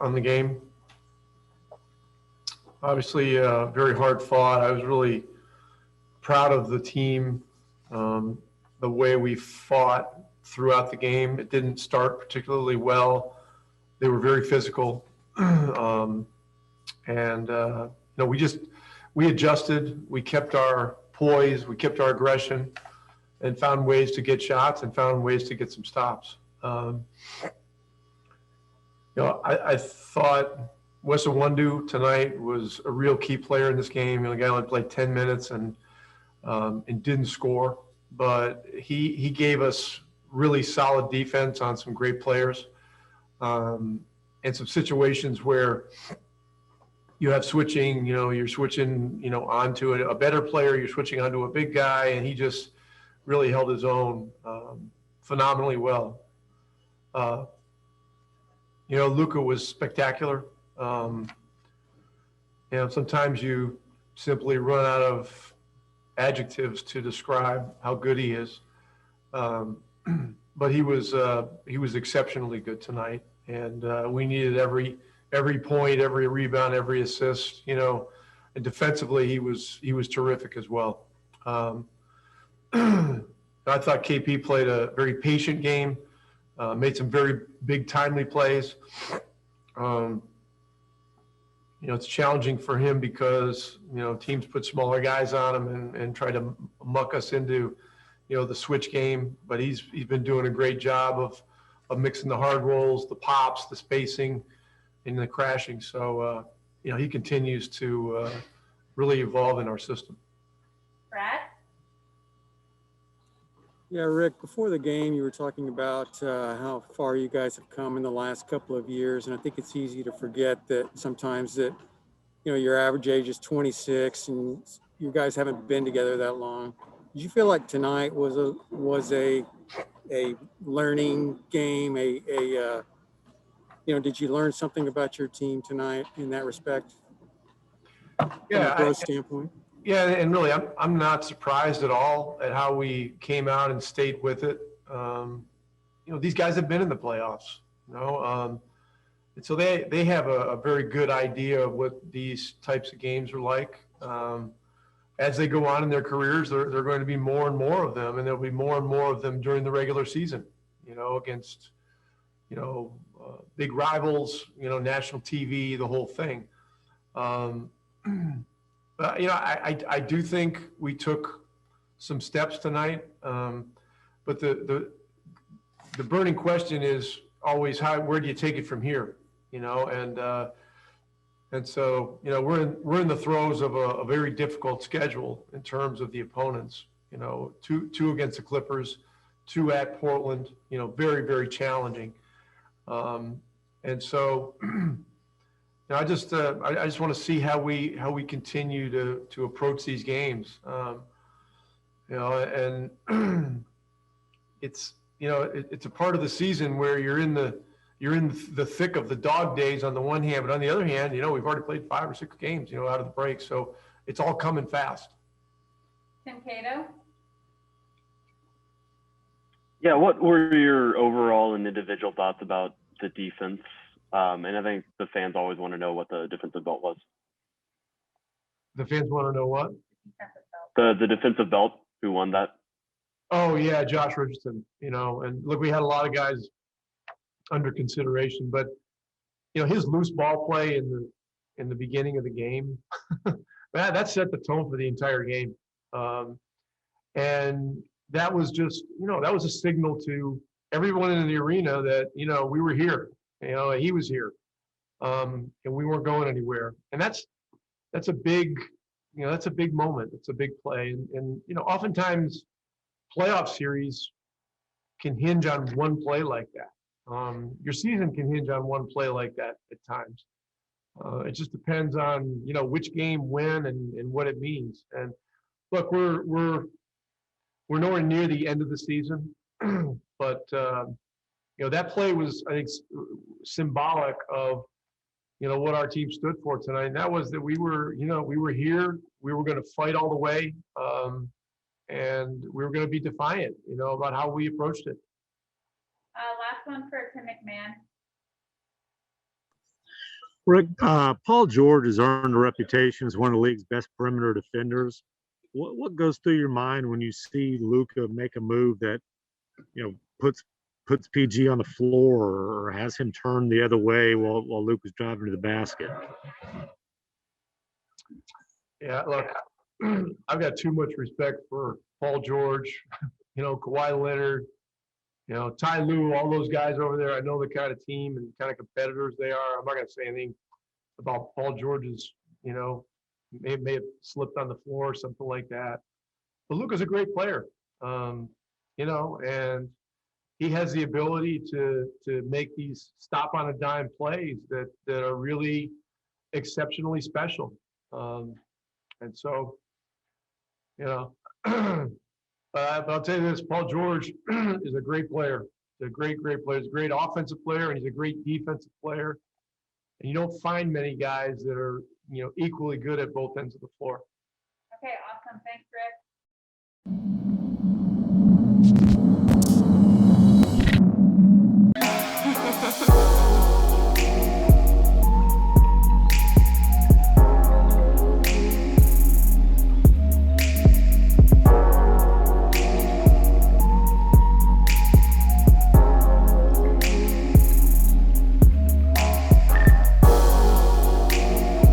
on the game. Obviously, very hard fought. I was really proud of the team, the way we fought throughout the game. It didn't start particularly well. They were very physical. We adjusted, we kept our poise, we kept our aggression, and found ways to get shots and found ways to get some stops. I thought Wessa Wundu tonight was a real key player in this game. The guy only played 10 minutes and didn't score, but he gave us really solid defense on some great players, and some situations where you have switching, you're switching, onto a better player, you're switching onto a big guy, and he just really held his own phenomenally well. Luka was spectacular. Sometimes you simply run out of adjectives to describe how good he is. But he was exceptionally good tonight, and we needed every point, every rebound, every assist. And defensively he was terrific as well. I thought KP played a very patient game, made some very big timely plays. It's challenging for him because teams put smaller guys on him and try to muck us into the switch game, but he's been doing a great job of mixing the hard rolls, the pops, the spacing, and the crashing. So he continues to really evolve in our system. Brad? Yeah, Rick, before the game, you were talking about how far you guys have come in the last couple of years. And I think it's easy to forget that sometimes that, your average age is 26 and you guys haven't been together that long. Did you feel like tonight was a learning game? Did you learn something about your team tonight in that respect? Yeah, from a growth standpoint. Yeah, and really, I'm not surprised at all at how we came out and stayed with it. These guys have been in the playoffs, and so they have a very good idea of what these types of games are like. As they go on in their careers, there are going to be more and more of them, and there'll be more and more of them during the regular season. Against big rivals, national TV, the whole thing. I do think we took some steps tonight, but the burning question is always where do you take it from here? And so we're in the throes of a very difficult schedule in terms of the opponents. Two against the Clippers, 2 at Portland. Very, very challenging. And so. I just want to see how we continue to approach these games, and it's a part of the season where you're in the thick of the dog days on the one hand, but on the other hand, we've already played 5 or 6 games, out of the break, so it's all coming fast. Tim Cato? Yeah, what were your overall and individual thoughts about the defense? And I think the fans always want to know what the defensive belt was. The fans want to know what? The defensive belt, who won that? Oh, yeah, Josh Richardson, and look, we had a lot of guys under consideration, but, his loose ball play in the beginning of the game, that set the tone for the entire game. And that was just, that was a signal to everyone in the arena that, we were here. He was here, and we weren't going anywhere. And that's a big, that's a big moment. It's a big play. And oftentimes playoff series can hinge on one play like that. Your season can hinge on one play like that at times. It just depends on, which game, when, and what it means. And look, we're nowhere near the end of the season, but, that play was, I think, symbolic of, what our team stood for tonight. And that was that we were here, we were going to fight all the way, and we were going to be defiant, about how we approached it. Last one for Tim McMahon. Rick, Paul George has earned a reputation as one of the league's best perimeter defenders. What goes through your mind when you see Luka make a move that, puts PG on the floor or has him turn the other way while Luka's driving to the basket? Yeah, look, I've got too much respect for Paul George, Kawhi Leonard, Ty Lue, all those guys over there. I know the kind of team and kind of competitors they are. I'm not going to say anything about Paul George's, may have slipped on the floor or something like that. But Luka's a great player, and he has the ability to make these stop on a dime plays that are really exceptionally special. And so, but I'll tell you this, Paul George is a great player. He's a great player. He's a great offensive player, and he's a great defensive player. And you don't find many guys that are, equally good at both ends of the floor. Okay, awesome. Thanks, Rick.